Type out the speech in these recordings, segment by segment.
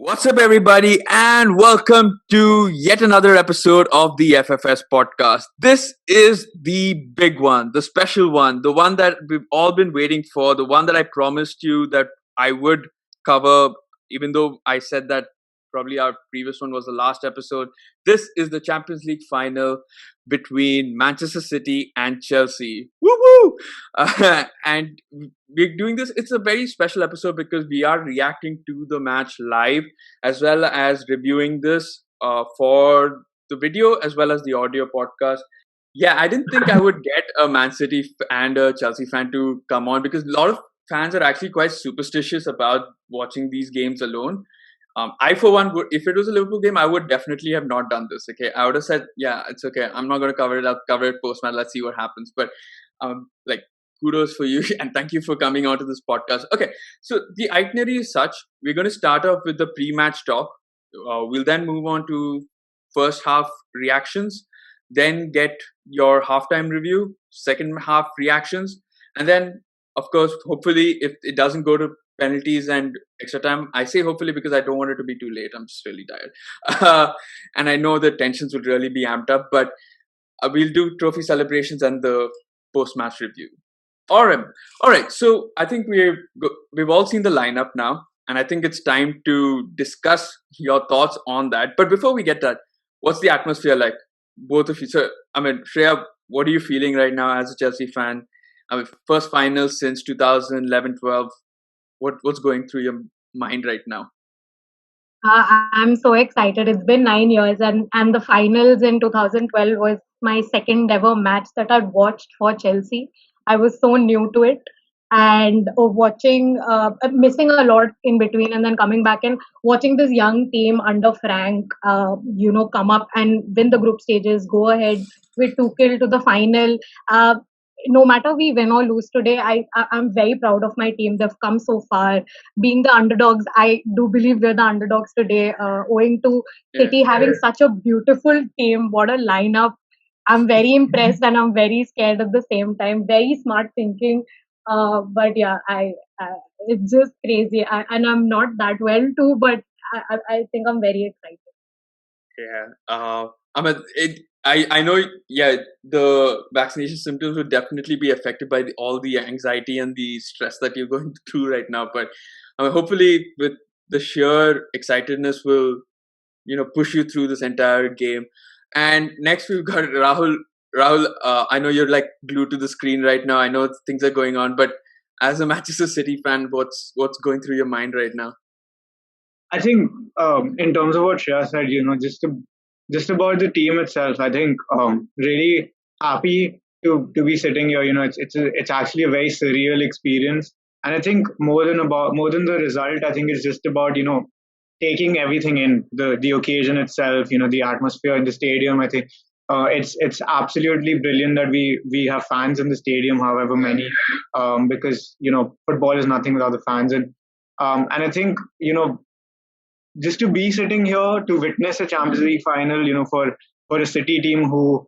What's up, everybody, and welcome to yet another episode of the FFS podcast. This is the big one, the special one, the one that we've all been waiting for, the one that I promised you that I would cover, even though I said that probably our previous one was the last episode. This is the Champions League final between Manchester City and Chelsea. Woo woo! And we're doing this. It's a very special episode because we are reacting to the match live as well as reviewing this for the video as well as the audio podcast. Yeah, I didn't think I would get a Man City and a Chelsea fan to come on because a lot of fans are actually quite superstitious about watching these games alone. I, for one, would, if it was a Liverpool game, I would definitely have not done this. Okay, I would have said, "Yeah, it's okay. I'm not going to cover it. I'll cover it post match. Let's see what happens." But like, kudos for you and thank you for coming on to this podcast. Okay, so the itinerary is such: we're going to start off with the pre-match talk. We'll then move on to first half reactions, then get your halftime review, second half reactions, and then, of course, hopefully, if it doesn't go to penalties and extra time. I say hopefully because I don't want it to be too late. I'm just really tired. And I know the tensions would really be amped up, but we'll do trophy celebrations and the post-match review. All right. So I think we've all seen the lineup now, and I think it's time to discuss your thoughts on that. But before we get that, what's the atmosphere like? Both of you. So, I mean, Shreya, what are you feeling right now as a Chelsea fan? I mean, first final since 2011-12. What's going through your mind right now? I'm so excited. It's been 9 years, and the finals in 2012 was my second ever match that I'd watched for Chelsea. I was so new to it, and missing a lot in between, and then coming back and watching this young team under Frank, come up and win the group stages, go ahead with Tuchel to the final. No matter we win or lose today, I'm very proud of my team. They've come so far. Being the underdogs, I do believe we're the underdogs today, owing to City having such a beautiful team. What a lineup! I'm very impressed and I'm very scared at the same time. Very smart thinking. But yeah, it's just crazy. And I'm not that well too, but I think I'm very excited. Yeah. I mean, I know. Yeah, the vaccination symptoms would definitely be affected by all the anxiety and the stress that you're going through right now. But I mean, hopefully, with the sheer excitedness, will push you through this entire game. And next, we've got Rahul. Rahul, I know you're like glued to the screen right now. I know things are going on, but as a Manchester City fan, what's going through your mind right now? I think in terms of what Shreya said, just about the team itself, I think really happy to be sitting here. It's actually a very surreal experience, and I think more than the result, I think it's just about taking everything in the occasion itself. The atmosphere in the stadium. I think it's absolutely brilliant that we have fans in the stadium, however many, because football is nothing without the fans and I think just to be sitting here to witness a Champions League final, for a City team who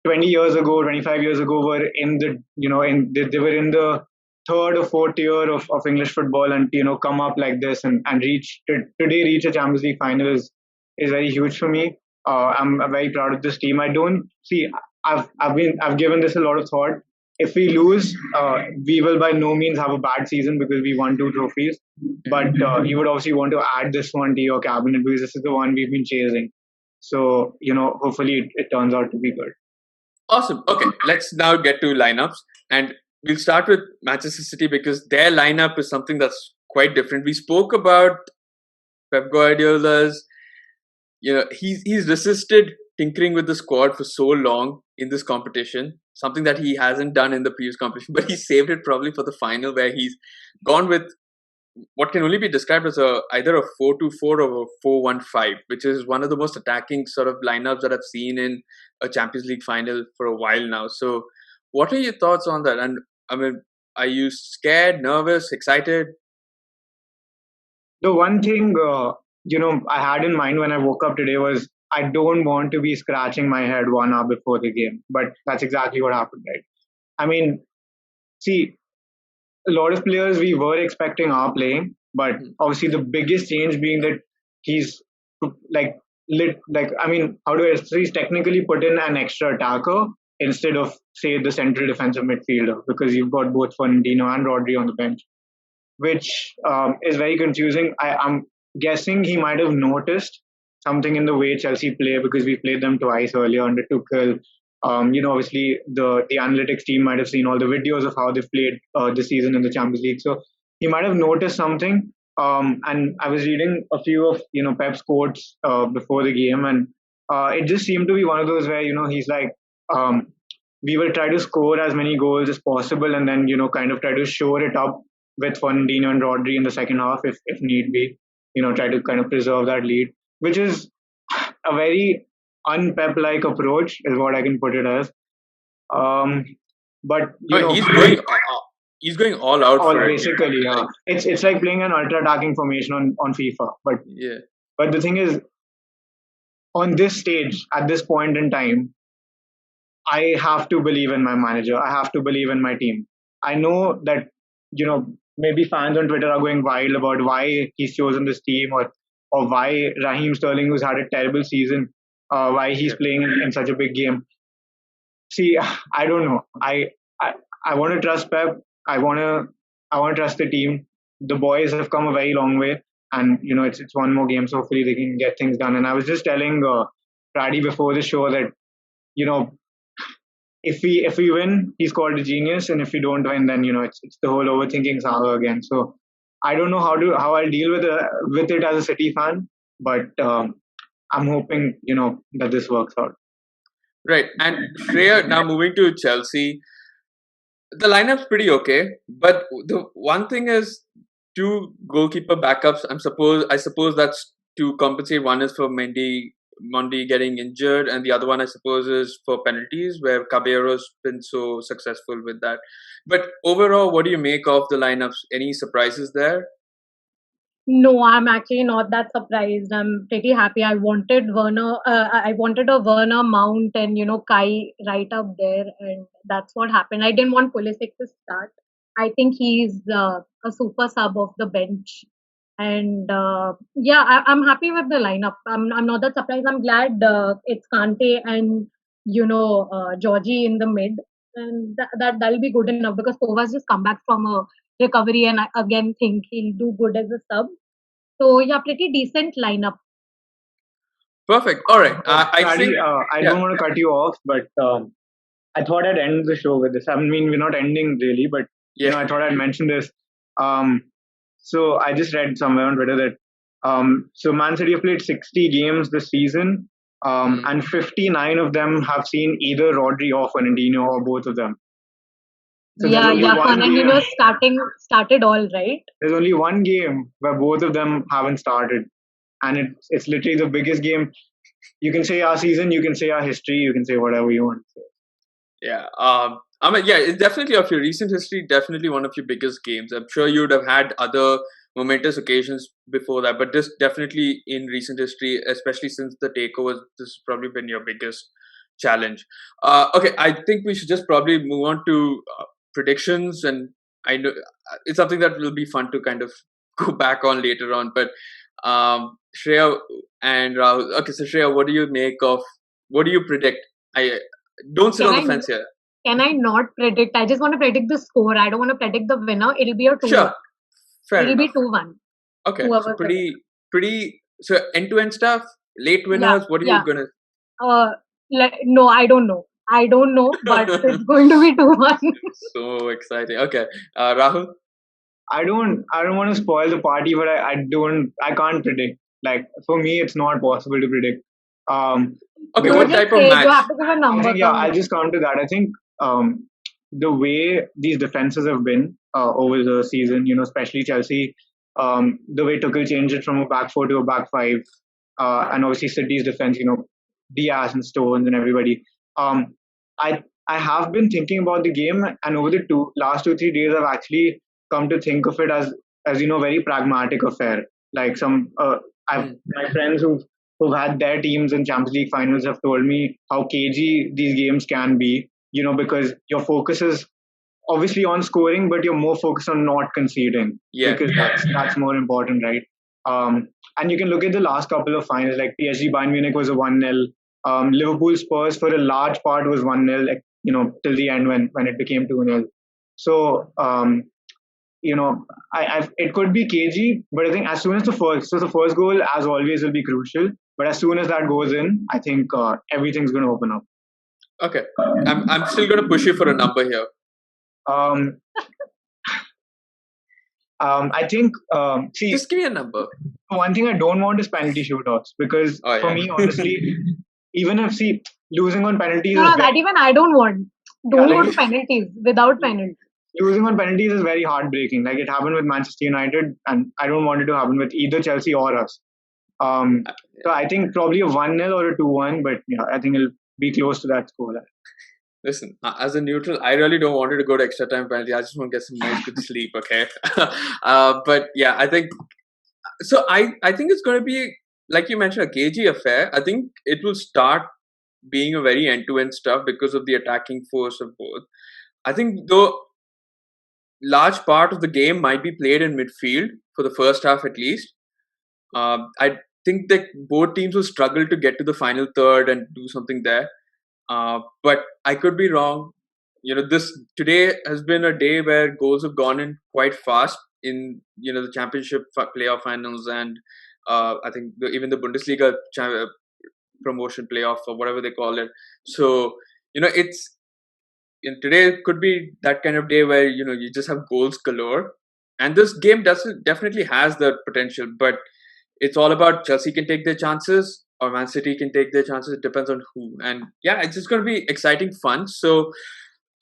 20 years ago, 25 years ago were in the, they were in the third or fourth tier of English football and, come up like this and today reach a Champions League final is very huge for me. I'm very proud of this team. I don't see, I've given this a lot of thought. If we lose, we will by no means have a bad season because we won 2 trophies. But you would obviously want to add this one to your cabinet because this is the one we've been chasing. So, hopefully it turns out to be good. Awesome. Okay, let's now get to lineups. And we'll start with Manchester City because their lineup is something that's quite different. We spoke about Pep Guardiola's, he's resisted tinkering with the squad for so long in this competition, something that he hasn't done in the previous competition, but he saved it probably for the final where he's gone with what can only be described as either a 4-2-4 or a 4-1-5, which is one of the most attacking sort of lineups that I've seen in a Champions League final for a while now. So what are your thoughts on that? And I mean, are you scared, nervous, excited? The one thing, I had in mind when I woke up today was I don't want to be scratching my head 1 hour before the game. But that's exactly what happened, right? I mean, see, a lot of players we were expecting are playing, but obviously the biggest change being that he's like I mean, how do I say, he's technically put in an extra attacker instead of say the central defensive midfielder, because you've got both Fernandinho and Rodri on the bench, which is very confusing. I'm guessing he might have noticed something in the way Chelsea play, because we played them twice earlier under Tuchel. Obviously the analytics team might have seen all the videos of how they've played this season in the Champions League, so he might have noticed something. And I was reading a few of Pep's quotes before the game, and it just seemed to be one of those where he's like, we will try to score as many goals as possible, and then kind of try to shore it up with Fernandinho and Rodri in the second half if need be. Try to kind of preserve that lead, which is a very un-Pep like approach, is what I can put it as. But he's going all out all for it. basically, yeah. It's like playing an ultra attacking formation on FIFA. But Yeah. but the thing is, on this stage, at this point in time, I have to believe in my manager. I have to believe in my team. I know that maybe fans on Twitter are going wild about why he's chosen this team, or why Raheem Sterling, who's had a terrible season, why he's playing in such a big game. See, I don't know. I want to trust Pep. I want to trust the team. The boys have come a very long way, and it's one more game, so hopefully they can get things done. And I was just telling Brady before the show that if we win, he's called a genius, and if we don't win, then it's the whole overthinking saga again. So I don't know how I'll deal with it as a City fan, but I'm hoping that this works out. Right. And Shreya, now moving to Chelsea, the lineup's pretty okay, but the one thing is two goalkeeper backups. I suppose that's to compensate. One is for Mendy getting injured, and the other one, I suppose, is for penalties, where Caballero's been so successful with that. But overall, what do you make of the lineups? Any surprises there? No, I'm actually not that surprised. I'm pretty happy. I wanted Werner. I wanted a Werner Mount and Kai right up there, and that's what happened. I didn't want Pulisic to start. I think he's a super sub off the bench, and yeah, I'm happy with the lineup. I'm not that surprised. I'm glad it's Kante and Georgie in the mid, and that'll be good enough, because Kovacs just come back from a recovery, and I again think he'll do good as a sub. So yeah, pretty decent lineup. Perfect. All right. I Brady, think I don't want to cut you off, but I thought I'd end the show with this. I mean, we're not ending really, but I thought I'd mention this. So I just read somewhere on Twitter that so Man City have played 60 games this season, and 59 of them have seen either Rodri or Fernandinho or both of them. So Fernandinho started all right. There's only one game where both of them haven't started, and it's literally the biggest game. You can say our season, you can say our history, you can say whatever you want to say. Yeah. I mean, yeah, it's definitely of your recent history, definitely one of your biggest games. I'm sure you'd have had other momentous occasions before that, but this definitely in recent history, especially since the takeover, this has probably been your biggest challenge. Okay, I think we should just probably move on to predictions, and I know it's something that will be fun to kind of go back on later on. But Shreya and Rahul. Okay, so Shreya, what do you predict? I don't sit on the fence here. Can I not predict? I just want to predict the score. I don't want to predict the winner. It'll be a 2-1. Sure, fair It'll enough. be 2-1. Okay, so pretty. So end-to-end stuff. Late winners. What are you gonna? No, I don't know. But it's going to be 2-1. So exciting. Okay, Rahul. I don't want to spoil the party, but I can't predict. Like, for me, it's not possible to predict. Okay, what type of match? You have to give a number. I'll just come to that. I think the way these defenses have been over the season, especially Chelsea, the way Tuchel changed it from a back four to a back five, and obviously City's defense, Diaz and Stones and everybody. I have been thinking about the game, and over the last 2-3 days, I've actually come to think of it as very pragmatic affair. Like my friends who've had their teams in Champions League finals have told me how cagey these games can be, because your focus is obviously on scoring, but you're more focused on not conceding. Yeah. Because that's more important, right? And you can look at the last couple of finals, like PSG Bayern Munich was a 1-0. Liverpool Spurs for a large part was 1-0, like, till the end when it became 2-0. So, it could be KG, but I think as soon as the first goal, as always, will be crucial. But as soon as that goes in, I think everything's going to open up. Okay, I'm still going to push you for a number here. Um, I think, see, just give me a number. One thing I don't want is penalty shootouts, because for me, honestly, even if losing on penalties, that even I don't want. Don't go to penalties without penalties. Losing on penalties is very heartbreaking. Like it happened with Manchester United, and I don't want it to happen with either Chelsea or us. So I think probably a 1-0 or a 2-1, but I think it'll be close to that score. Listen, as a neutral, I really don't want it to go to extra time penalty. I just want to get some nice good sleep, okay? But yeah, I think so. I think it's going to be, like you mentioned, a KG affair. I think it will start being a very end-to-end stuff because of the attacking force of both. I think though, large part of the game might be played in midfield for the first half at least. I think that both teams will struggle to get to the final third and do something there. But I could be wrong. Today has been a day where goals have gone in quite fast in the championship playoff finals, and I think even the Bundesliga promotion playoff or whatever they call it. So today could be that kind of day where you just have goals galore, and this game definitely has the potential, but it's all about Chelsea can take their chances or Man City can take their chances. It depends on who. And yeah, it's just going to be exciting fun. So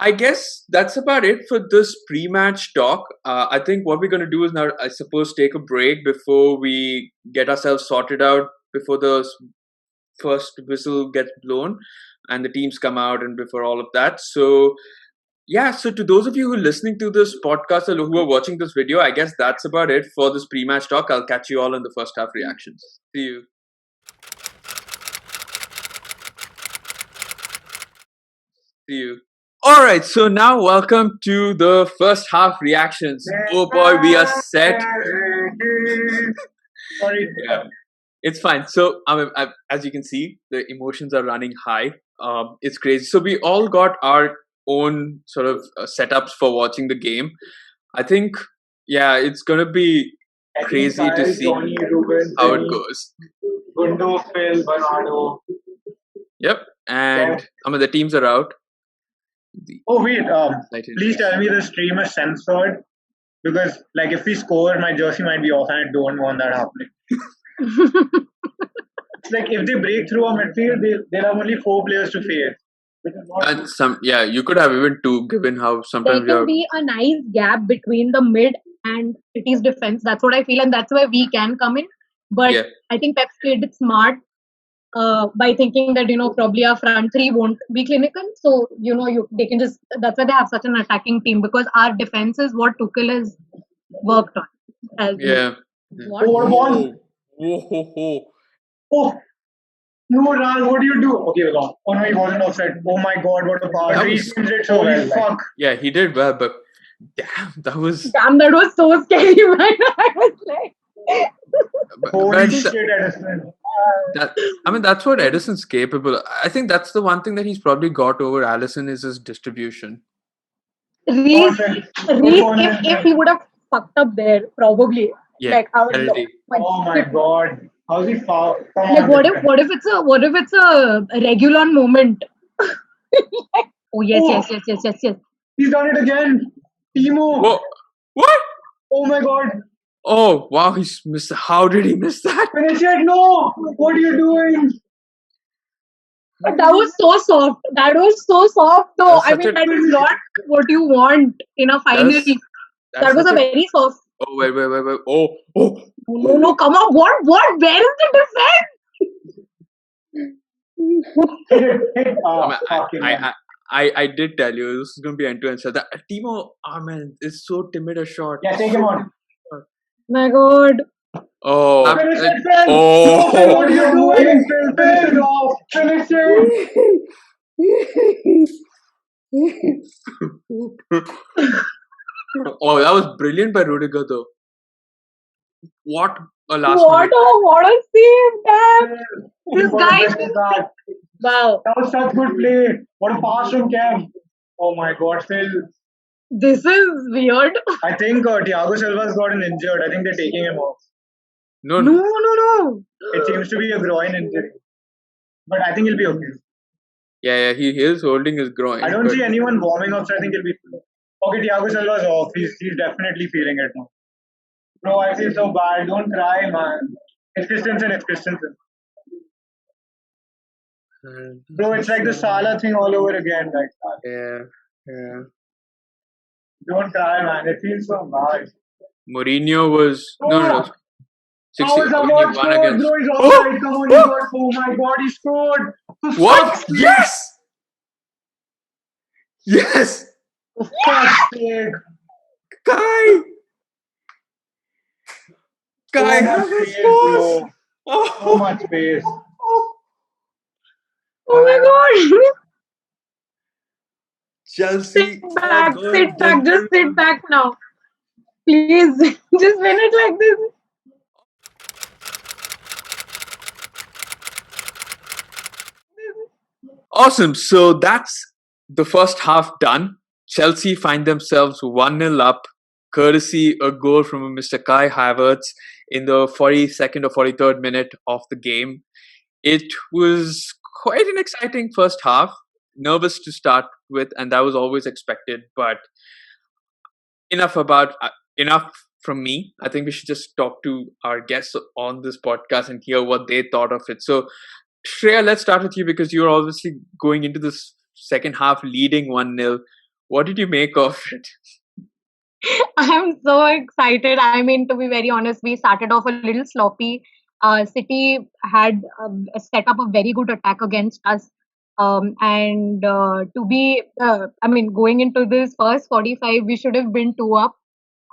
I guess that's about it for this pre-match talk. I think what we're going to do is now, I suppose, take a break before we get ourselves sorted out, before the first whistle gets blown and the teams come out and before all of that. So yeah, so to those of you who are listening to this podcast or who are watching this video, I guess that's about it for this pre-match talk. I'll catch you all in the first half reactions. See you. See you. All right, so now welcome to the first half reactions. Oh boy, we are set. Sorry. Yeah, it's fine. So, as you can see, the emotions are running high. It's crazy. So we all got our own sort of setups for watching the game. I think, yeah, it's gonna be crazy to see how it goes. Gundo, Phil, Bernardo. Yep, and the teams are out. Oh wait, please tell me the stream is censored, because like if we score, my jersey might be off, and I don't want that happening. It's like if they break through our midfield, they'll have only 4 players to face. And you could have even 2, given how sometimes there can be a nice gap between the mid and City's defense. That's what I feel, and that's where we can come in. But I think Pep's played it smart by thinking that probably our front three won't be clinical, so they can just. That's why they have such an attacking team, because our defense is what Tuchel has worked on. What? Whoa. Oh. No, Ral, what do you do? Okay, long. Oh no, he wasn't offside. Oh my god, what a pass. Holy fuck. Yeah, he did well, but damn, that was so scary, man. I was like... Holy shit, Edison. That's what Edison's capable. I think that's the one thing that he's probably got over Alisson is his distribution. Reece, if he would have fucked up there, probably. Yeah, like I would oh my god. How's he foul? Like what if it's a Regulon moment? Oh yes. He's done it again. Timo. Whoa. What? Oh my god. Oh wow, he's missed. How did he miss that? Finish it. No. What are you doing? That was so soft. Though. I mean, that is not what you want in a final. That was a very soft. Oh wait. Oh. No, come on. What? Where is the defense? I did tell you this is going to be end-to-end. So that Timo, is so timid a shot. Yeah, take him on. My god. Oh. Finish it, Phil. No, what are you doing? Finish it. Oh, that was brilliant by Rudiger though. What Oh, last minute. What a save, damn! He This got guy, a best back. wow, That was such good play. What a pass from Kev. Oh my God, still. this is weird. I think Thiago Silva's gotten injured. I think they're taking him off. No, No, no. no, It seems to be a groin injury. But I think he'll be okay. Yeah, he is holding his groin. I don't but see anyone warming up, so I think he'll be fine. Okay, Thiago Silva's off. He's definitely feeling it now. Bro, I feel so bad. Don't cry, man. It's Christensen, it's Christensen. Bro, it's like the Salah thing all over again. Like, Yeah. don't cry, man. It feels so bad. Mourinho was no. Oh, 60 how is when he Ahmad won scored? against. Bro, he's Oh, offside. Come on, he oh, got. Oh my God, he scored. For what? fuck's sake. Yes. For fuck's sake. Kai So much Havertz space, scores. bro. So Oh, much space. oh my god! Chelsea Sit are back, going sit back, just into. sit back now. Please, just win it like this. Awesome. So that's the first half done. Chelsea find themselves 1-0 up, courtesy a goal from Mr. Kai Havertz in the 42nd or 43rd minute of the game. It was quite an exciting first half. Nervous to start with, and that was always expected. But enough from me. I think we should just talk to our guests on this podcast and hear what they thought of it. So, Shreya, let's start with you because you're obviously going into this second half leading 1-0. What did you make of it? I'm so excited. I mean, to be very honest, we started off a little sloppy. City had set up a very good attack against us. I mean, going into this first 45, we should have been 2 up.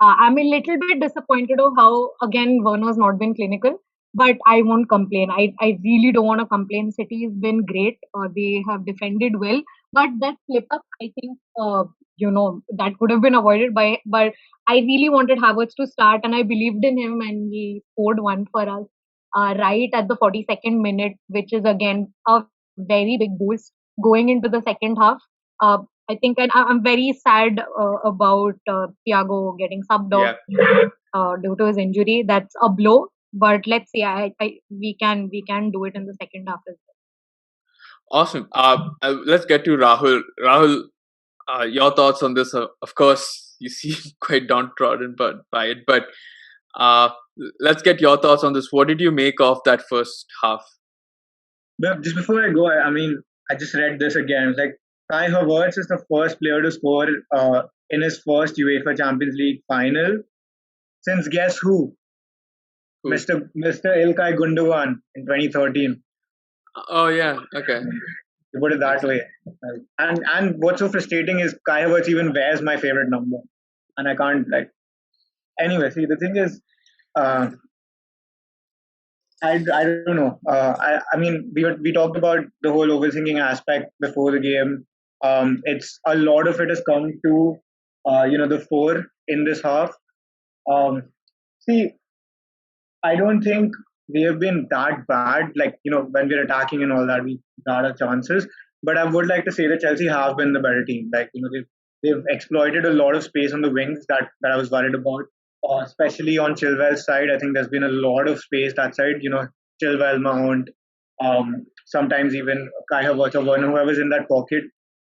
I'm a little bit disappointed of how, again, Werner's not been clinical, but I won't complain. I really don't want to complain. City has been great. They have defended well, but that slip up, I think, that could have been avoided but I really wanted Havertz to start and I believed in him and he scored one for us right at the 42nd minute, which is again a very big boost going into the second half. Uh, I think, and I'm very sad about Thiago getting subbed off Yeah. due to his injury. That's a blow, but let's see. We can do it in the second half as well. Awesome. Let's get to Rahul. Rahul, your thoughts on this? Of course, you seem quite downtrodden by it, but uh, let's get your thoughts on this. What did you make of that first half? But just before I go, I mean, I just read this again. It's like Kai Havertz is the first player to score in his first UEFA Champions League final since guess who? Who? Mr. Ilkay Gundogan in 2013. Oh yeah, okay. To put it that way. And what's so frustrating is Kai Havertz even wears my favorite number, and I can't like. Anyway, see the thing is, uh, I don't know. I mean, we talked about the whole overthinking aspect before the game. It's a lot of it has come to the fore in this half. See, I don't think we have been that bad. Like when we're attacking and all that, we got our chances. But I would like to say that Chelsea have been the better team. Like they've exploited a lot of space on the wings that I was worried about. Especially on Chilwell's side, I think there's been a lot of space that side. Chilwell, Mount, sometimes even Kai Havertz or Werner, whoever's in that pocket,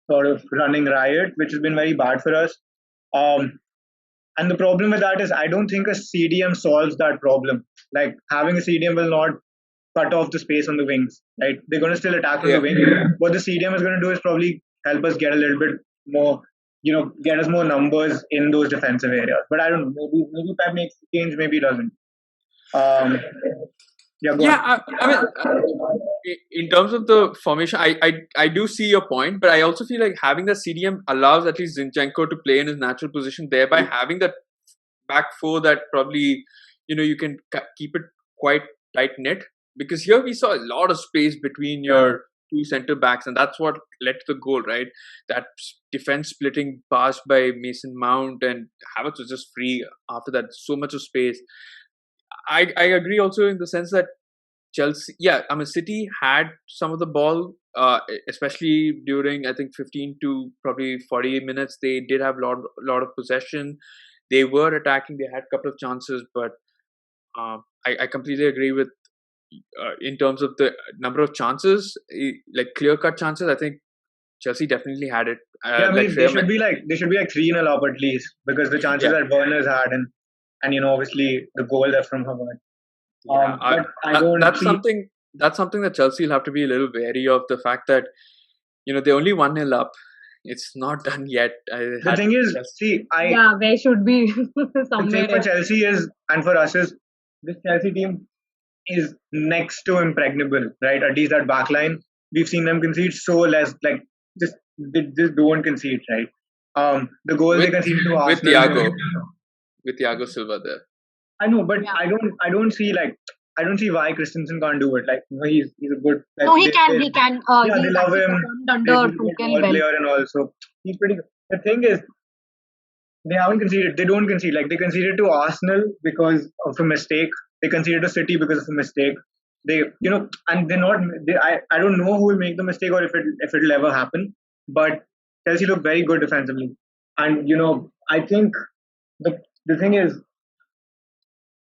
sort of running riot, which has been very bad for us. And the problem with that is I don't think a CDM solves that problem. Like having a CDM will not cut off the space on the wings, right? They're going to still attack from Yeah. the wing. What the CDM is going to do is probably help us get a little bit more, get us more numbers in those defensive areas. But I don't know. Maybe Pep makes the change, maybe he doesn't. Yeah, go on. Yeah, I mean, in terms of the formation, I do see your point, but I also feel like having the CDM allows at least Zinchenko to play in his natural position, thereby having that back four that probably you can keep it quite tight knit. Because here we saw a lot of space between your two center backs, and that's what led to the goal, right? That defense splitting pass by Mason Mount and Havertz was just free after that. So much of space. I agree also in the sense that Chelsea, yeah, I mean, City had some of the ball, especially during I think 15 to probably 40 minutes. They did have lot of possession. They were attacking. They had a couple of chances, but I completely agree with in terms of the number of chances, like clear cut chances. I think Chelsea definitely had it. Yeah, I Like mean they Shreya, should be like 3-0 up at least because the chances yeah, that Burners had and obviously the goal that's from Havertz. yeah. But I don't That's see something. That's something that Chelsea will have to be a little wary of. The fact that they're only 1-0 up. It's not done yet. I the had thing is, just see, Yeah, where should be the thing somewhere for else. Chelsea is, and for us is, this Chelsea team is next to impregnable, right? At least that back line, we've seen them concede so less, like just they just don't concede, right? The goals they with conceded to with Arsenal. Thiago Silva there. I know, but Yeah. I don't see like I don't see why Christensen can't do it. Like he's a good. Like, No, he can. He can. yeah, they He's love actually him. performed He's under a good Tuchel ball well. player and also he's pretty good. The thing is, they haven't conceded. They don't concede. Like they conceded to Arsenal because of a mistake. They conceded to City because of a mistake. And they're not. I don't know who will make the mistake or if it'll ever happen. But Chelsea look very good defensively, and I think the thing is,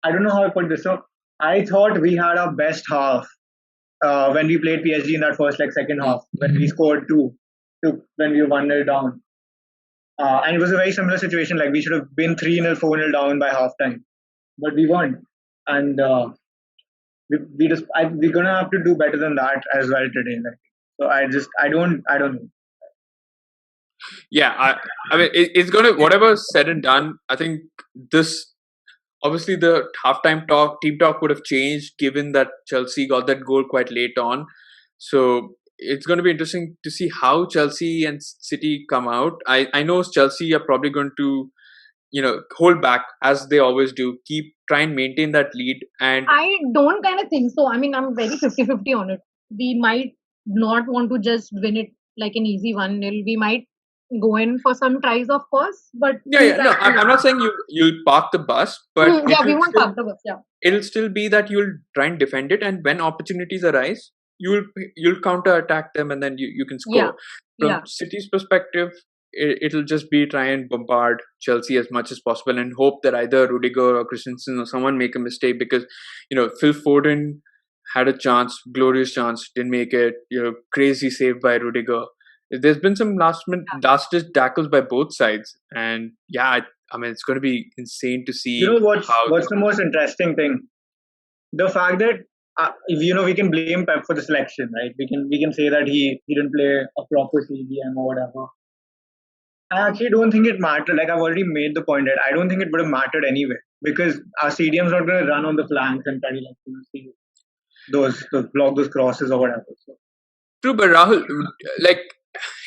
I don't know how I put this. So I thought we had our best half when we played PSG in that first second Mm. half when we scored two when we were 1-0 down. And it was a very similar situation. Like we should have been 3-0, 4-0 down by halftime, but we weren't. And we're gonna have to do better than that as well today. So I don't know. Yeah, I mean, it's gonna whatever's said and done. I think this obviously the team talk would have changed given that Chelsea got that goal quite late on. So it's going to be interesting to see how Chelsea and City come out. I know Chelsea are probably going to hold back as they always do, try and maintain that lead, and I don't kind of think so. I mean, I'm very 50-50 on it. We might not want to just win it like an easy 1-0. We might go in for some tries, of course, but yeah, no, I'm not saying you'll park the bus, but Yeah, we won't park the bus. Yeah. it'll still be that you'll try and defend it, and when opportunities arise, you'll counter attack them, and then you can Yeah. score. From Yeah. City's perspective, it'll just be try and bombard Chelsea as much as possible and hope that either Rudiger or Christensen or someone make a mistake, because Phil Foden had a chance, glorious chance, didn't make it. Crazy save by Rudiger. There's been some last ditch tackles by both sides, and yeah, I mean it's going to be insane to see What's the most interesting thing? The fact that we can blame Pep for the selection, right? We can say that he didn't play a proper CDM or whatever. I actually don't think it mattered. Like I've already made the point that I don't think it would have mattered anyway because our CDM's not going to run on the flanks and try to see those block those crosses or whatever. So. True, but Rahul, like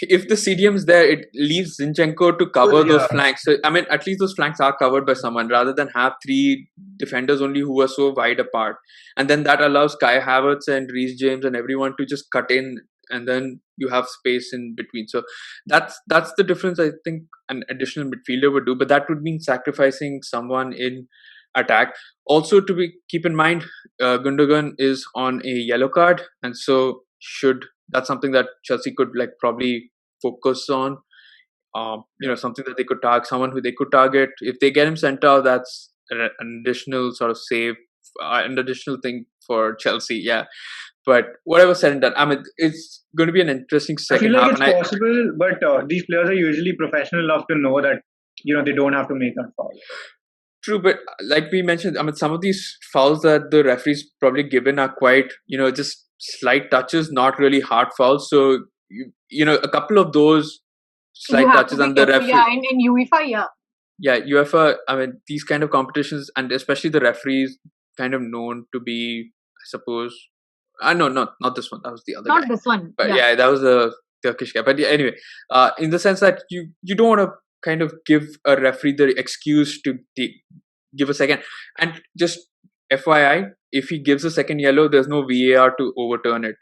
if the CDM's there, it leaves Zinchenko to cover those flanks. So, I mean, at least those flanks are covered by someone rather than have three defenders only who are so wide apart. And then that allows Kai Havertz and Reece James and everyone to just cut in, and then you have space in between. So that's the difference I think an additional midfielder would do. But that would mean sacrificing someone in attack. Also, to keep in mind, Gundogan is on a yellow card, and so that's something that Chelsea could probably focus on. Something that they could target, someone who they could target. If they get him sent out, that's an additional sort of save, an additional thing for Chelsea. Yeah, but whatever said and done, I mean, it's going to be an interesting second half. I feel like it's possible, but these players are usually professional enough to know that they don't have to make that foul. True, but like we mentioned, I mean, some of these fouls that the referees probably given are quite, just slight touches, not really hard fouls. So, a couple of those slight touches and the referee. Yeah, and in UEFA, yeah. Yeah, UEFA, I mean, these kind of competitions, and especially the referees, kind of known to be, I suppose. No, not this one. That was the other guy. Not this one. But yeah, that was the Turkish guy. But yeah, anyway, in the sense that you don't want to kind of give a referee the excuse to give a second. And just FYI, if he gives a second yellow, there's no VAR to overturn it.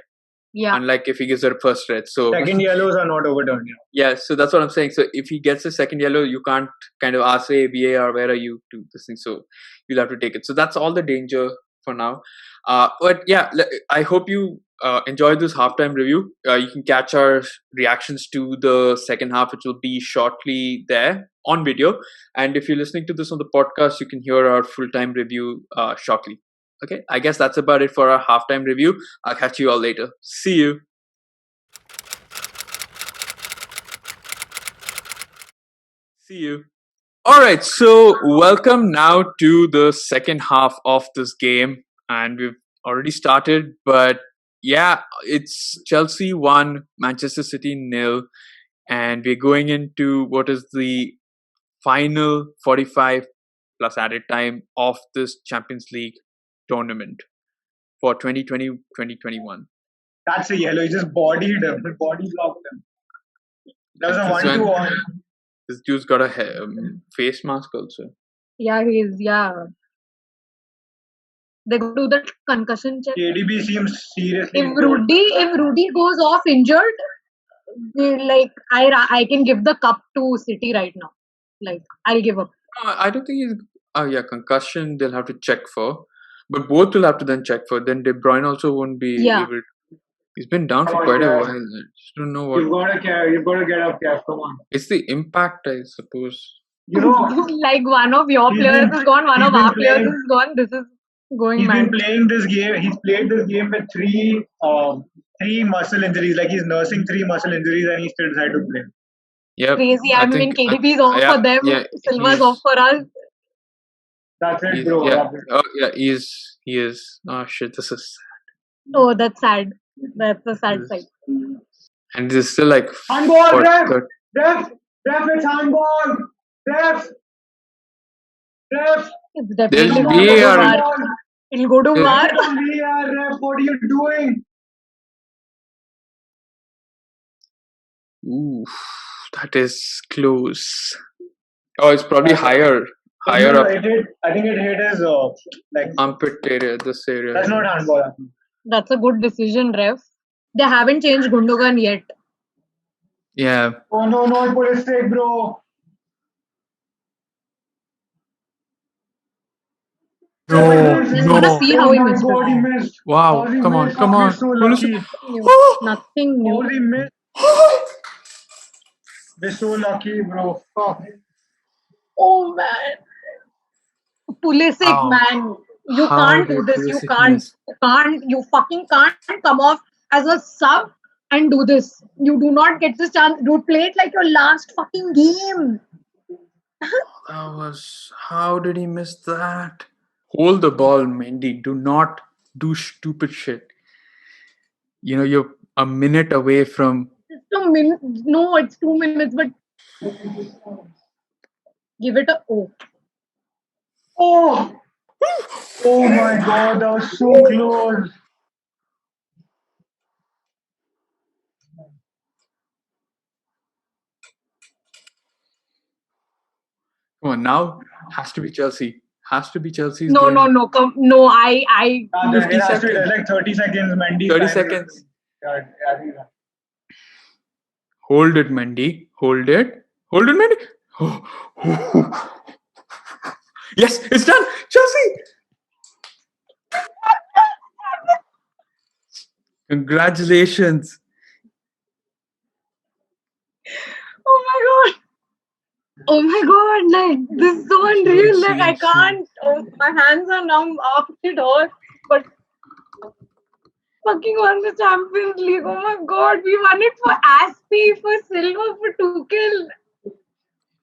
Yeah. Unlike if he gives a first red. So Second yellows are not overturned. yeah, so that's what I'm saying. So if he gets a second yellow, you can't kind of ask, hey, VAR, where are you to this thing? So you'll have to take it. So that's all the danger for now. But yeah, I hope you enjoyed this halftime review. You can catch our reactions to the second half, which will be shortly there on video. And if you're listening to this on the podcast, you can hear our full-time review shortly. Okay, I guess that's about it for our halftime review. I'll catch you all later. See you. See you. All right, so welcome now to the second half of this game, and we've already started. But yeah, it's Chelsea 1, Manchester City 0, and we're going into what is the final 45 plus added time of this Champions League tournament for 2020-2021. That's a yellow. He just bodied him. Body blocked him. That was a This one- 1-2 on. This dude's got a face mask also. Yeah, they go to the concussion check. KDB seems seriously. If Rudy goes off injured, I can give the cup to City right now. Like, I'll give up. I don't think he's. Oh yeah, concussion. They'll have to check for, but both will have to then check for. Then De Bruyne also won't be Yeah. able. He's been down for quite a while. I just don't know what. You've got to care. You've got to get up, Kev. Come on. It's the impact, I suppose. You know, Like one of your He's players been- is gone, one he's of been our players playing- is gone. This is going he's mad. been playing this game. He's played this game with three muscle injuries. Like he's nursing 3 muscle injuries, and he still decided to play. Yep. Crazy. I mean, think- KDB is off yeah, for them. yeah, Silva's he's- off for us. That's it, he's- bro. yeah. That's it. Oh yeah, he is. Oh shit, this is. Oh, that's sad. That's a sad sight. And this is still like. Handball, for- ref! for- Ref! Ref, it's handball! Ref! Ref! It's definitely There's going to VAR. VAR. It'll go to There's- VAR. VAR, ref, what are you doing? Ooh, that is close. Oh, it's probably higher No, up I think it hit his like. armpit area, this area. That's not handball. That's a good decision, ref. They haven't changed Gundogan yet. Yeah. Oh no, no, put a stick, bro. No, Just wanna see how he missed God, it. he missed. Wow, How he come on, missed. come How on. he's so Pulisic. lucky. Nothing new. How he missed. We're so lucky, bro. Fuck. Oh man. Pulisic, How? man. You How can't do did this. You Pulisic can't. miss? You can't. You fucking can't come off as a sub and do this. You do not get this chance. Dude, play it like your last fucking game. That was. How did he miss that? Hold the ball, Mendy. Do not do stupid shit. You know, you're a minute away from. It's 2 minutes. No, it's 2 minutes, but give it a oh. Oh! Oh my god, that was so close. Come on, now has to be Chelsea. Has to be Chelsea's No, game. no. No, I. Yeah, 50 it has to be seconds. like 30 seconds, Mendy. 30 time. seconds. Yeah, I think that. Hold it, Mendy. Hold it. Hold it, Mendy. Yes, it's done. Chelsea. Congratulations. Oh my god. Oh my god, like this is so unreal. Like I can't. Oh, my hands are numb. It hurts. But fucking won the Champions League. Oh my god, we won it for Aspi, for Silva, for Tuchel.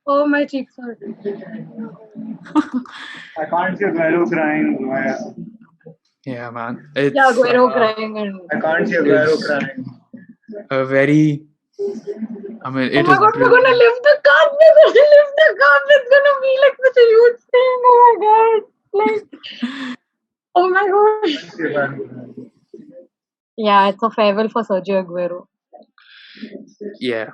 Oh, my cheeks hurt. I can't see Aguero crying. Yeah, man. It's Yeah, Aguero crying and. I can't see Aguero Yes. crying. a very. I mean, Oh it my is. god, we're gonna lift the cup! We're gonna lift the cup! It's gonna be like such a huge thing! Oh my god! Like, oh my god! See Aguero crying. Yeah, it's a farewell for Sergio Aguero. Yeah.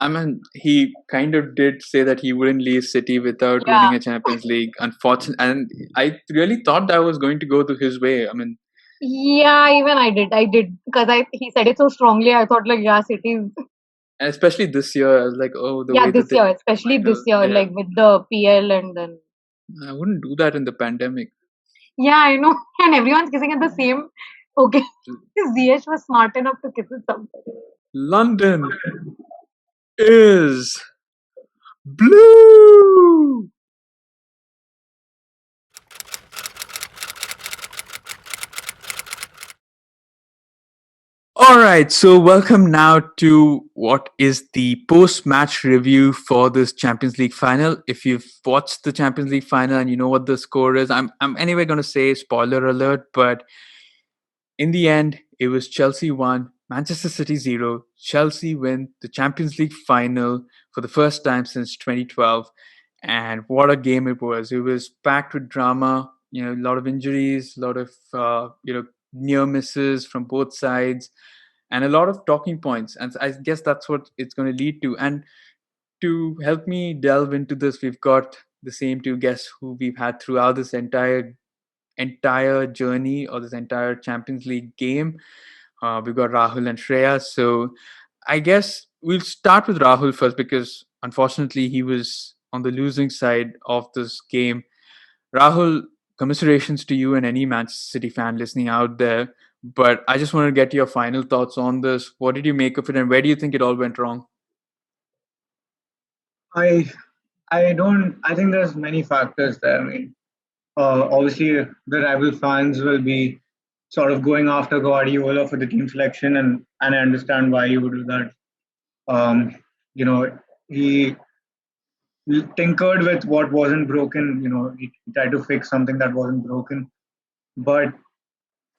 I mean, he kind of did say that he wouldn't leave City without Yeah. winning a Champions League. Unfortunately, and I really thought that was going to go to his way. I mean, Yeah, even I did. I did because I he said it so strongly. I thought like yeah, City. And especially this year, I was like, oh, the Yeah, way that this they year, won the especially this final. year, Yeah, like with the PL and then. I wouldn't do that in the pandemic. Yeah, I know. And everyone's kissing at the same. Okay, ZH was smart enough to kiss it somewhere. London is blue. All right, so welcome now to what is the post-match review for this Champions League final. If you've watched the Champions League final and you know what the score is, I'm anyway going to say spoiler alert, but in the end, it was Chelsea 1, Manchester City 0. Chelsea win the Champions League final for the first time since 2012. And what a game it was. It was packed with drama, a lot of injuries, a lot of, near misses from both sides, and a lot of talking points. And I guess that's what it's going to lead to. And to help me delve into this, we've got the same two guests who we've had throughout this entire journey or this entire Champions League game. We've got Rahul and Shreya. So I guess we'll start with Rahul first because unfortunately he was on the losing side of this game. Rahul, commiserations to you and any Manchester City fan listening out there. But I just want to get your final thoughts on this. What did you make of it and where do you think it all went wrong? I I think there's many factors there. I mean, obviously the rival fans will be sort of going after Guardiola for the team selection, and I understand why he would do that. Um, he tinkered with what wasn't broken. He tried to fix something that wasn't broken. But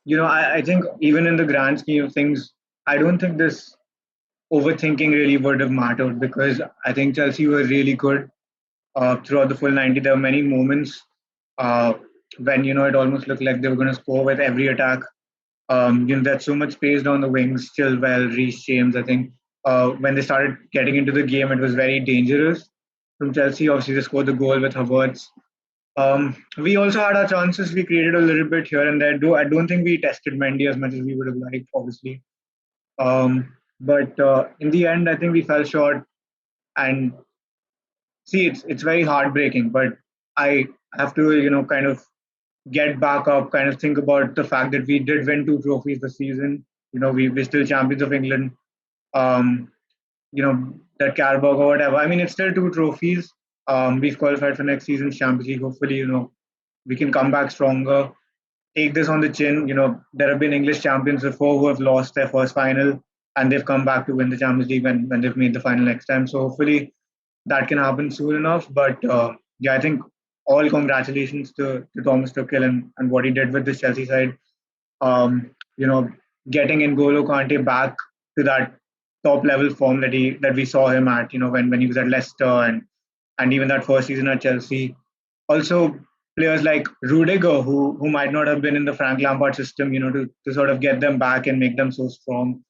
I think even in the grand scheme of things, I don't think this overthinking really would have mattered because I think Chelsea were really good throughout the full 90. There were many moments uh, when it almost looked like they were going to score with every attack. There's so much space down the wings. Chilwell, Reece James. I think when they started getting into the game, it was very dangerous from Chelsea. Obviously, they scored the goal with Havertz. We also had our chances. We created a little bit here and there. I don't think we tested Mendy as much as we would have liked, obviously. But in the end, I think we fell short. And see, it's very heartbreaking. But I have to kind of get back up, kind of think about the fact that we did win two trophies this season. We're still champions of England. Um, that Carabao or whatever. I mean, it's still two trophies. We've qualified for next season's Champions League. Hopefully, we can come back stronger, take this on the chin. There have been English champions before who have lost their first final and they've come back to win the Champions League when they've made the final next time. So hopefully that can happen soon enough. But yeah, I think all congratulations to Thomas Tuchel and what he did with this Chelsea side. Um, you know, Getting N'Golo Kante back to that top level form that we saw him at. When he was at Leicester and even that first season at Chelsea. Also, players like Rudiger, who might not have been in the Frank Lampard system, to sort of get them back and make them so strong.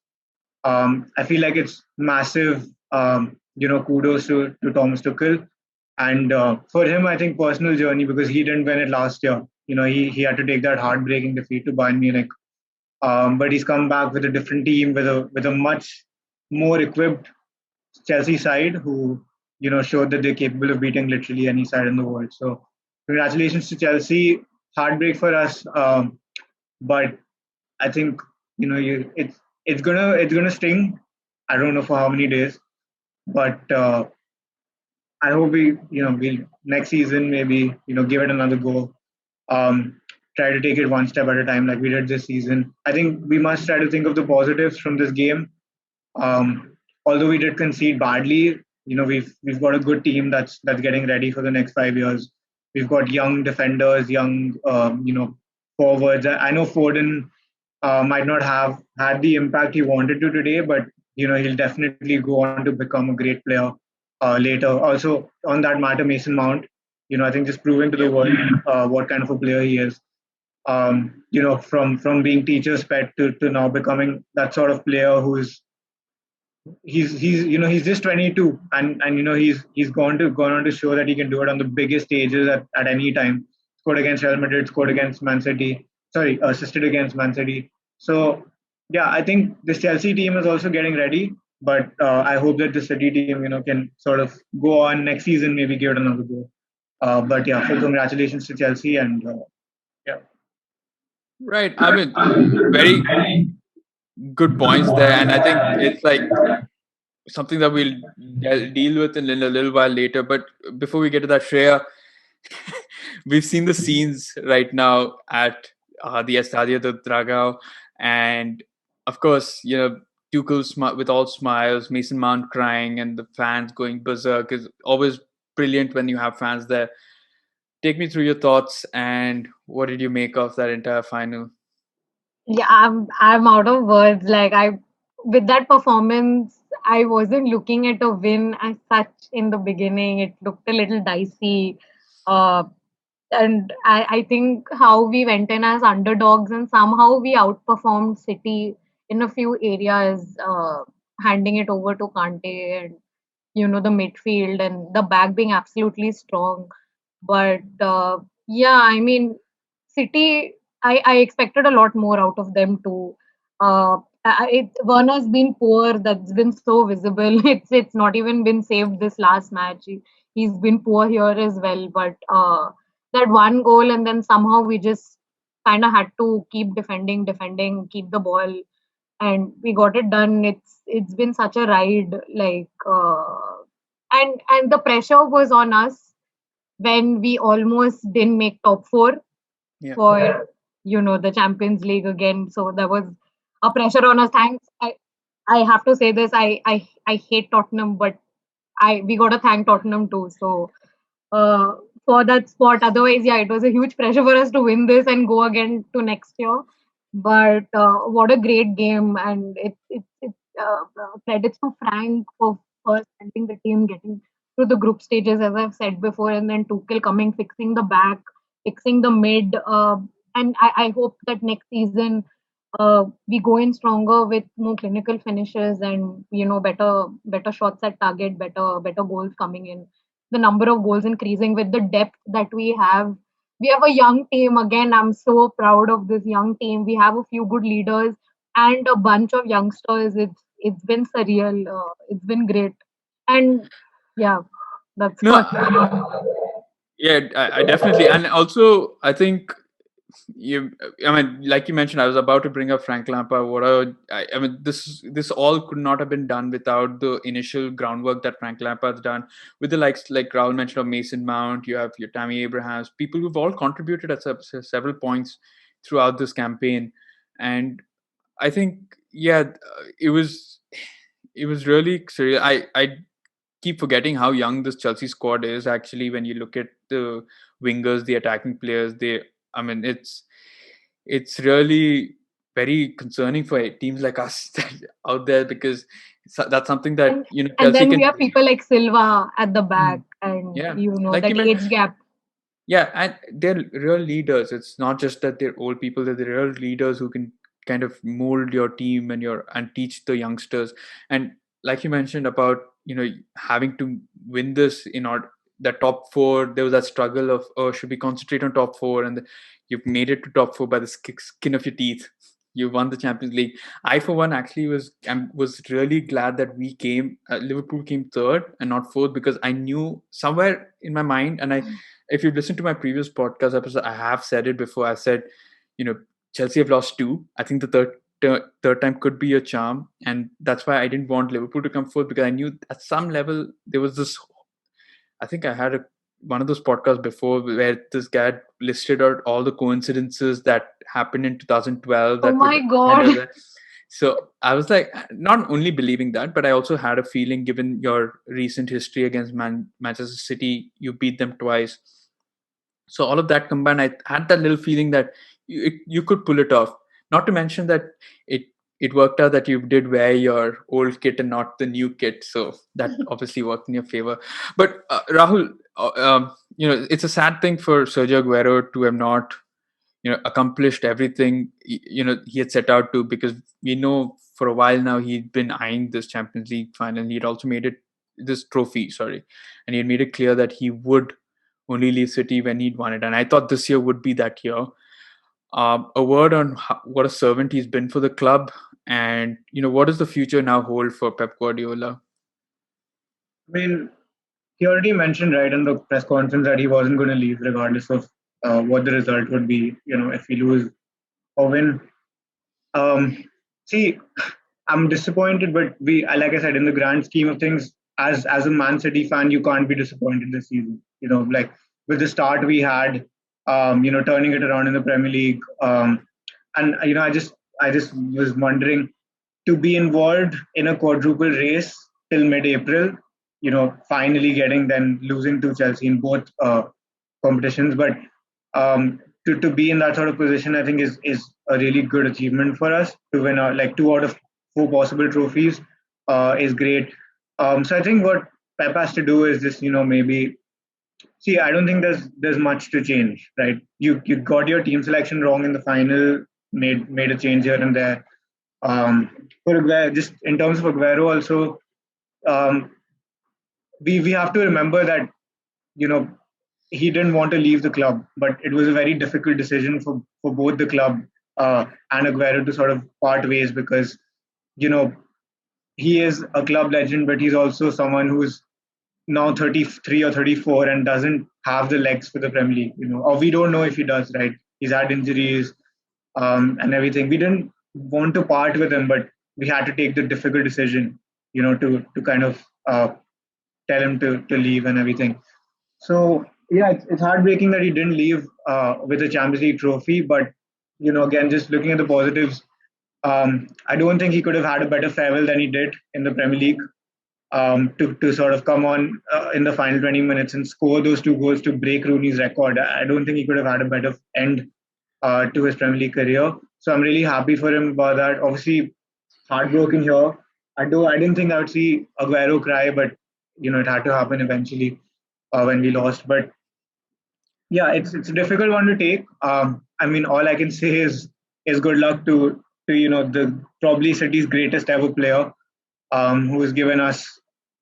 I feel like it's massive, kudos to Thomas Tuchel. And for him, I think personal journey because he didn't win it last year. He had to take that heartbreaking defeat to Bayern Munich. But he's come back with a different team, with a much more equipped Chelsea side who showed that they're capable of beating literally any side in the world. So congratulations to Chelsea. Heartbreak for us, but I think it's gonna sting. I don't know for how many days, but I hope we'll next season maybe give it another go. Um, Try to take it one step at a time like we did this season. I think we must try to think of the positives from this game. Although we did concede badly, we've got a good team that's getting ready for the next 5 years. We've got young defenders, young forwards. I know Foden might not have had the impact he wanted to today, but he'll definitely go on to become a great player later. Also, on that matter, Mason Mount. I think just proving to the Yep. world what kind of a player he is. From being teacher's pet to now becoming that sort of player who's he's just 22 and he's gone on to show that he can do it on the biggest stages at any time. Scored against Real Madrid, scored against Man City. assisted against Man City. So yeah, I think this Chelsea team is also getting ready, but I hope that the City team, can sort of go on next season, maybe give it another go. But yeah, so congratulations to Chelsea, and yeah. Right. I mean, very good points there, and I think it's like something that we'll deal with in a little while later. But before we get to that, Shreya, we've seen the scenes right now at the Estadio de Dragao, and of course, Tuchel with all smiles, Mason Mount crying, and the fans going berserk is always brilliant when you have fans there. Take me through your thoughts and what did you make of that entire final? Yeah, I'm out of words. Like I, with that performance, I wasn't looking at a win as such in the beginning. It looked a little dicey. Uh, and I think how we went in as underdogs and somehow we outperformed City in a few areas, handing it over to Kante and the midfield and the back being absolutely strong. But yeah, I mean, City, I expected a lot more out of them too. Werner's been poor. That's been so visible. It's not even been saved this last match. He's been poor here as well. But that one goal, and then somehow we just kind of had to keep defending, keep the ball, and we got it done. It's been such a ride, like, and the pressure was on us when we almost didn't make top four Yeah. for the Champions League again. So there was a pressure on us. Thanks. I have to say this. I hate Tottenham, but I we got to thank Tottenham too. So uh, for that spot. Otherwise, yeah, it was a huge pressure for us to win this and go again to next year. But what a great game, and credits to Frank for first helping the team getting through the group stages, as I've said before, and then Tuchel coming, fixing the back, fixing the mid, and I hope that next season we go in stronger with more clinical finishes and better shots at target, better goals coming in, the number of goals increasing with the depth that we have. We have a young team. Again, I'm so proud of this young team. We have a few good leaders and a bunch of youngsters. It's been surreal. It's been great. And yeah, that's No, first. yeah, I definitely, and also I think you. I mean, like you mentioned, I was about to bring up Frank Lampard. I mean, this all could not have been done without the initial groundwork that Frank Lampard's done with the likes like Raul mentioned of Mason Mount. You have your Tammy Abrahams, people who've all contributed at several points throughout this campaign, and I think it was really surreal. I keep forgetting how young this Chelsea squad is actually when you look at the wingers, the attacking players. I mean, it's really very concerning for teams like us out there because that's something that And Chelsea then we can. have people like Silva at the back, Mm. and Yeah, like you that mentioned. age gap. Yeah, and they're real leaders. It's not just that they're old people; they're the real leaders who can kind of mold your team and teach the youngsters. And like you mentioned about having to win this in order the top four. There was that struggle of should we concentrate on top four, and you've made it to top four by the skin of your teeth. You won the Champions League. I, for one, actually was really glad that we came. Liverpool came third and not fourth because I knew somewhere in my mind, and if you've listened to my previous podcast episode, I have said it before. I said, you know, Chelsea have lost two. I think the third time could be a charm, and that's why I didn't want Liverpool to come fourth because I knew at some level there was this. I think I had one of those podcasts before where this guy listed out all the coincidences that happened in 2012 Oh that could my end up God. there. So I was like, not only believing that, but I also had a feeling, given your recent history against Manchester City, you beat them twice. So all of that combined, I had that little feeling that you could pull it off. Not to mention that it it worked out that you did wear your old kit and not the new kit, so that obviously worked in your favor. But Rahul, it's a sad thing for Sergio Aguero to have not accomplished everything he had set out to, because we know for a while now he'd been eyeing this Champions League final. He'd also made it this trophy, sorry, and he had made it clear that he would only leave City when he'd won it. And I thought this year would be that year. A word on what a servant he's been for the club, and what does the future now hold for Pep Guardiola? I mean, he already mentioned right in the press conference that he wasn't going to leave regardless of what the result would be. If we lose or win. Um, See, I'm disappointed, but like I said, in the grand scheme of things, as a Man City fan, you can't be disappointed this season. Like with the start we had, turning it around in the Premier League, and I just was wondering to be involved in a quadruple race till mid-April. Finally getting then losing to Chelsea in both competitions, but to be in that sort of position, I think is a really good achievement for us. To win like 2 out of 4 possible trophies is great. So I think what Pep has to do is just maybe see. I don't think there's much to change, right? You got your team selection wrong in the final, made a change here and there. For Aguero, just in terms of Aguero, also um, we have to remember that you know he didn't want to leave the club, but it was a very difficult decision for both the club and Aguero to sort of part ways because you know he is a club legend, but he's also someone who's now 33 or 34 and doesn't have the legs for the Premier League. Or we don't know if he does. Right, he's had injuries and everything. We didn't want to part with him, but we had to take the difficult decision. To kind of tell him to leave and everything. So yeah, it's heartbreaking that he didn't leave with a Champions League trophy. But again, just looking at the positives, I don't think he could have had a better farewell than he did in the Premier League. To sort of come on in the final 20 minutes and score those 2 goals to break Rooney's record, I don't think he could have had a better end to his Premier League career. So I'm really happy for him about that. Obviously, heartbroken here. I didn't think I would see Aguero cry, but it had to happen eventually when we lost. But yeah, it's a difficult one to take. I mean, all I can say is good luck to the probably City's greatest ever player, who has given us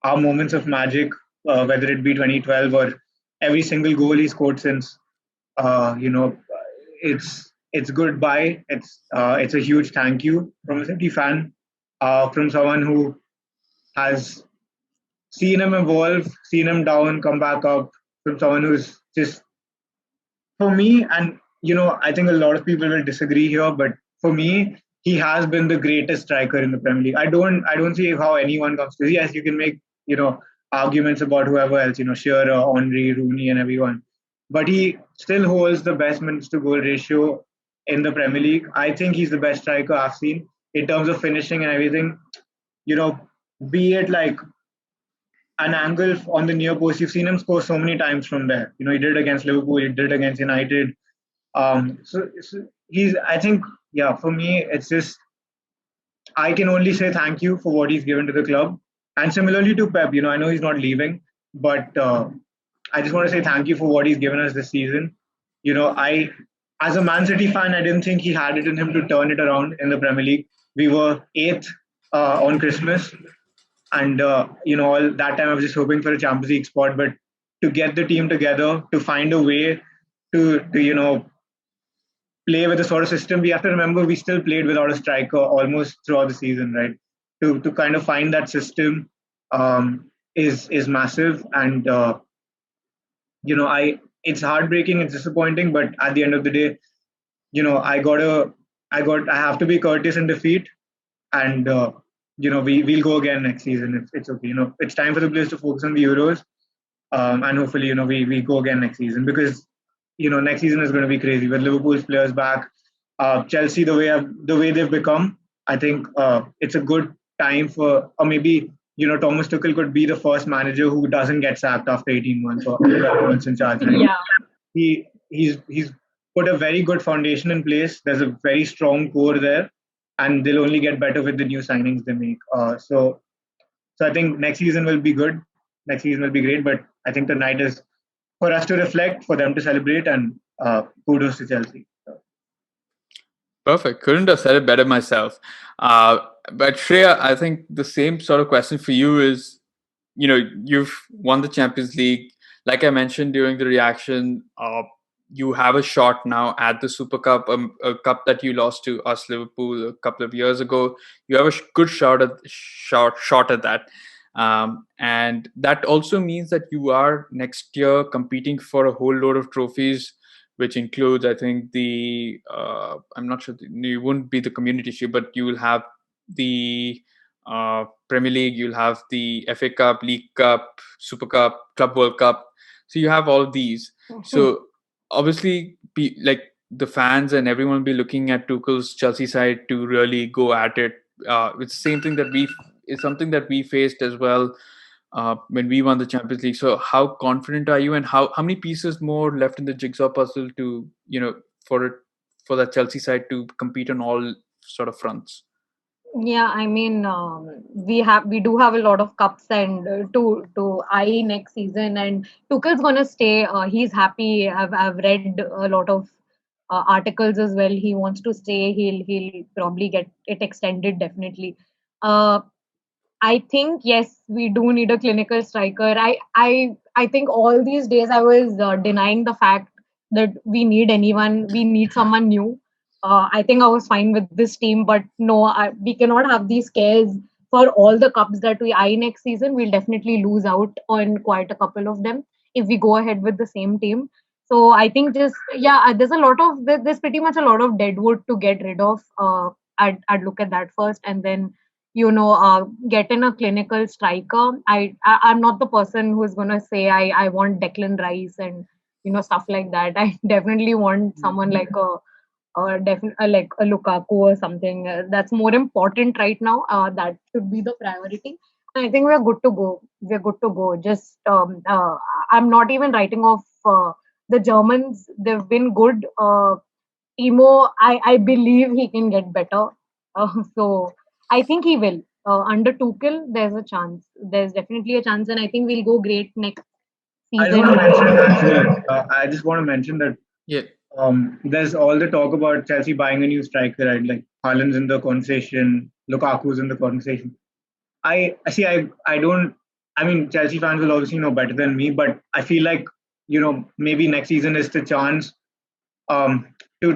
our moments of magic, whether it be 2012 or every single goal he scored since. Uh, you know, it's goodbye. It's a huge thank you from a City fan, from someone who has seen him evolve, seen him down, come back up, from someone who's just for me, and I think a lot of people will disagree here, but for me, he has been the greatest striker in the Premier League. I don't see how anyone comes to. Yes, you can make arguments about whoever else, Shearer, Henry, Rooney, and everyone, but he still holds the best minutes to goal ratio in the Premier League. I think he's the best striker I've seen in terms of finishing and everything. You know, be it like an angle on the near post. You've seen him score so many times from there. He did it against Liverpool, he did it against United. So he's, I think, yeah, for me, it's just, I can only say thank you for what he's given to the club. And similarly to Pep, I know he's not leaving, but I just want to say thank you for what he's given us this season. As a Man City fan, I didn't think he had it in him to turn it around in the Premier League. We were eighth on Christmas, and all that time I was just hoping for a Champions League spot. But to get the team together, to find a way to play with the sort of system, we have to remember we still played without a striker almost throughout the season, right? To kind of find that system is massive, and I it's heartbreaking, it's disappointing, but at the end of the day, I have to be courteous in defeat, and we'll go again next season. It's okay. It's time for the players to focus on the Euros, and hopefully we go again next season, because next season is going to be crazy with Liverpool's players back. Chelsea, the way they've become, I think it's a good time for, or maybe Thomas Tuchel could be the first manager who doesn't get sacked after 18 months or 12 months in charge. Right? Yeah. He's put a very good foundation in place. There's a very strong core there, and they'll only get better with the new signings they make. So I think next season will be good. Next season will be great. But I think tonight is for us to reflect, for them to celebrate, and kudos to Chelsea. Perfect. Couldn't have said it better myself. But Shreya, I think the same sort of question for you is, you've won the Champions League. Like I mentioned during the reaction, you have a shot now at the Super Cup, a cup that you lost to us Liverpool a couple of years ago. You have a good shot at that, and that also means that you are next year competing for a whole load of trophies, which includes, I think, the I'm not sure, you wouldn't be the Community Shield, but you will have the Premier League, you'll have the FA Cup, League Cup, Super Cup, Club World Cup. So you have all of these. So obviously, like the fans and everyone will be looking at Tuchel's Chelsea side to really go at it. It's the same thing that it's something that we faced as well when we won the Champions League. So how confident are you, and how many pieces more left in the jigsaw puzzle to for it for that Chelsea side to compete on all sort of fronts? Yeah, I mean, we do have a lot of cups and to eye next season, and Tuchel's gonna stay. He's happy. I've read a lot of articles as well. He wants to stay. He'll probably get it extended definitely. Uh, I think yes, we do need a clinical striker. I think all these days I was denying the fact that we need anyone. We need someone new. I think I was fine with this team, but no, we cannot have these scares for all the cups that we eye next season. We'll definitely lose out on quite a couple of them if we go ahead with the same team. So I think just yeah, there's a lot of there's pretty much a lot of deadwood to get rid of. I'd look at that first, and then get in a clinical striker. I'm not the person who's gonna say I want Declan Rice and stuff like that. I definitely want someone like like a Lukaku or something. That's more important right now. That should be the priority. And I think we're good to go. We're good to go. Just I'm not even writing off the Germans. They've been good. Timo, I believe he can get better. So I think he will. Under Tuchel, there's a chance. There's definitely a chance, and I think we'll go great next I just season. want to mention actually. I just want to mention that Yeah. there's all the talk about Chelsea buying a new striker, right? Like Haaland's in the conversation, Lukaku's in the conversation. I see. I don't. I mean, Chelsea fans will obviously know better than me, but I feel like maybe next season is the chance um to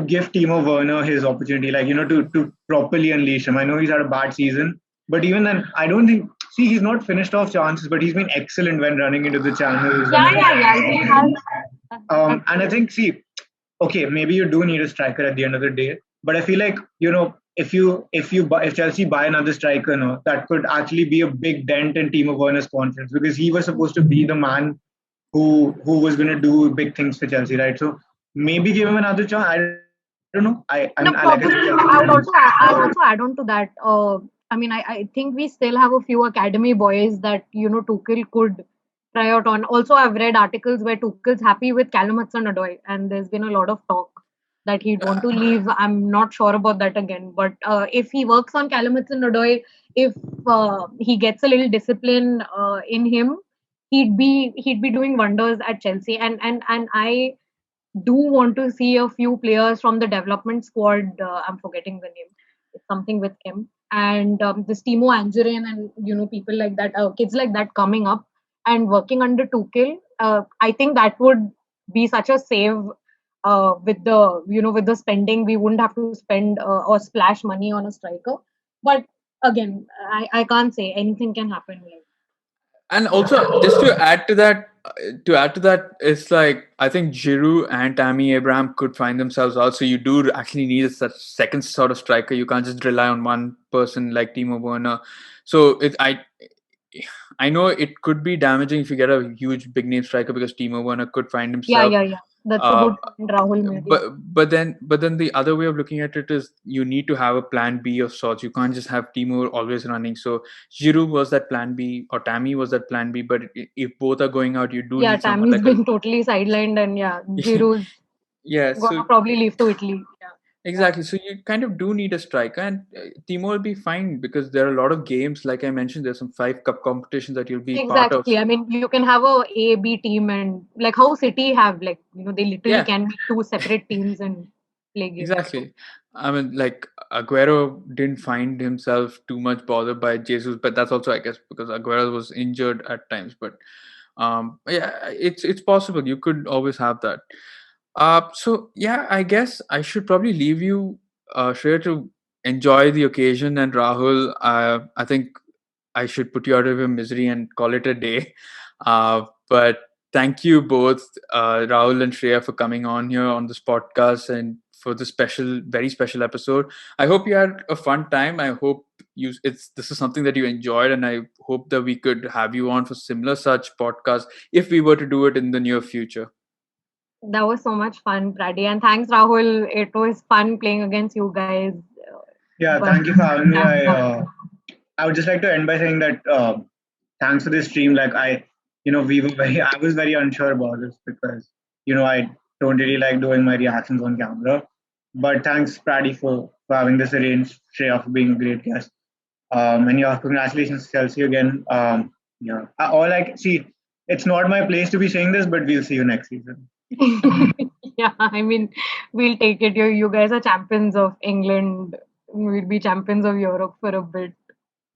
give Timo Werner his opportunity, like to properly unleash him. I know he's had a bad season, but even then, I don't think. See, he's not finished off chances, but he's been excellent when running into the channels and Yeah, yeah, yeah. He has. and I think, see, okay, maybe you do need a striker at the end of the day, but I feel like if Chelsea buy another striker, no, that could actually be a big dent in Timo Werner's confidence because he was supposed to be the man who was going to do big things for Chelsea, right? So maybe give him another chance. I don't know. I mean, I No, like I said, probably. Chelsea I would also add on to that. I mean, I think we still have a few academy boys that Tuchel could try out on. Also, I've read articles where Tuchel's happy with Callum Hudson-Odoi, and there's been a lot of talk that he'd want to leave. I'm not sure about that again, but if he works on Callum Hudson-Odoi, if he gets a little discipline in him, he'd be doing wonders at Chelsea. And I do want to see a few players from the development squad. I'm forgetting the name. It's something with M. And this Timo Angerin and people like that, kids like that coming up and working under Tuchel. I think that would be such a save with the spending. We wouldn't have to spend or splash money on a striker. But again, I can't say anything can happen. And also, just to add to that, it's like I think Giroud and Tammy Abraham could find themselves out. So you do actually need a second sort of striker. You can't just rely on one person like Timo Werner. So I know it could be damaging if you get a huge big name striker because Timo Werner could find Yeah, himself. yeah, yeah. That's a Uh, good point, Rahul made. Yeah. but then the other way of looking at it is you need to have a plan B of sorts. You can't just have Timo always running. So Giroud was that plan B, or Tammy was that plan B. But if both are going out, you do Yeah, need someone Tammy's like a been totally sidelined, and yeah, Giroud's yeah. gonna So probably leave to Italy. Yeah, exactly. So you kind of do need a striker, and Timo will be fine because there are a lot of games. Like I mentioned, there's some 5 cup competitions that you'll be part of. exactly. I mean, you can have a B team, and like how City have, like they literally Yeah, can be two separate teams and play games. So exactly. I mean, like Aguero didn't find himself too much bothered by Jesus, but that's also, I guess, because Aguero was injured at times. But Yeah, it's possible. You could always have that. So yeah, I guess I should probably leave you, Shreya, to enjoy the occasion, and Rahul, I think I should put you out of your misery and call it a day. But thank you both, Rahul and Shreya, for coming on here on this podcast and for this very special episode. I hope you had a fun time. I hope this is something that you enjoyed, and I hope that we could have you on for similar such podcasts if we were to do it in the near future. That was so much fun, Praddy. And thanks, Rahul. It was fun playing against you guys. Yeah, But thank you for having me. yeah, I would just like to end by saying that thanks for this stream. Like we were very, I was very unsure about this because I don't really like doing my reactions on camera. But thanks, Praddy, for having this arranged. Shreya for being a great guest. And yeah, congratulations, Chelsea again. Yeah, all I can see. It's not my place to be saying this, but we'll see you next season. yeah, I mean, we'll take it. You guys are champions of England. We'll be champions of Europe for a bit.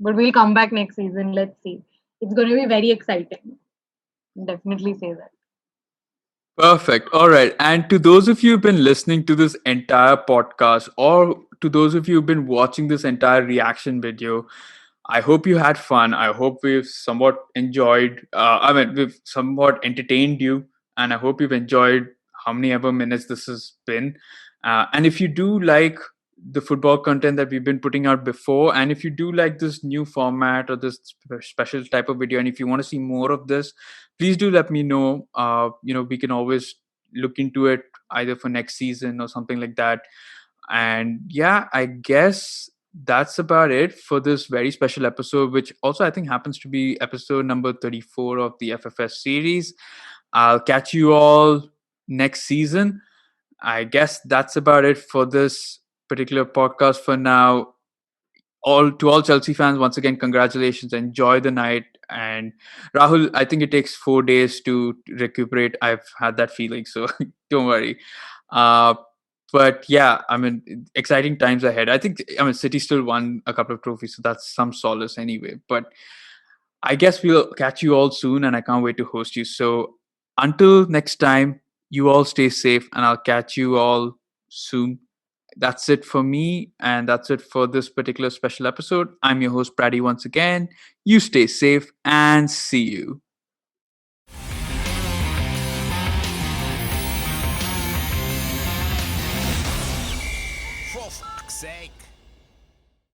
But we'll come back next season. Let's see. It's going to be very exciting. Definitely say that. Perfect. All right. And to those of you who've been listening to this entire podcast, or to those of you who've been watching this entire reaction video, I hope you had fun. I hope we've somewhat enjoyed, we've somewhat entertained you. And I hope you've enjoyed how many ever minutes this has been. And if you do like the football content that we've been putting out before, and if you do like this new format or this special type of video, and if you want to see more of this, please do let me know. We can always look into it either for next season or something like that. And yeah, I guess that's about it for this very special episode, which also I think happens to be episode number 34 of the FFS series. I'll catch you all next season. I guess that's about it for this particular podcast for now. All Chelsea fans, once again, congratulations. Enjoy the night. And Rahul, I think it takes 4 days to recuperate. I've had that feeling, so don't worry. Uh, but yeah, I mean, exciting times ahead. City still won a couple of trophies, so that's some solace anyway. But I guess we'll catch you all soon, and I can't wait to host you. So until next time, you all stay safe, and I'll catch you all soon. That's it for me, and that's it for this particular special episode. I'm your host, Praddy, once again. You stay safe and see you.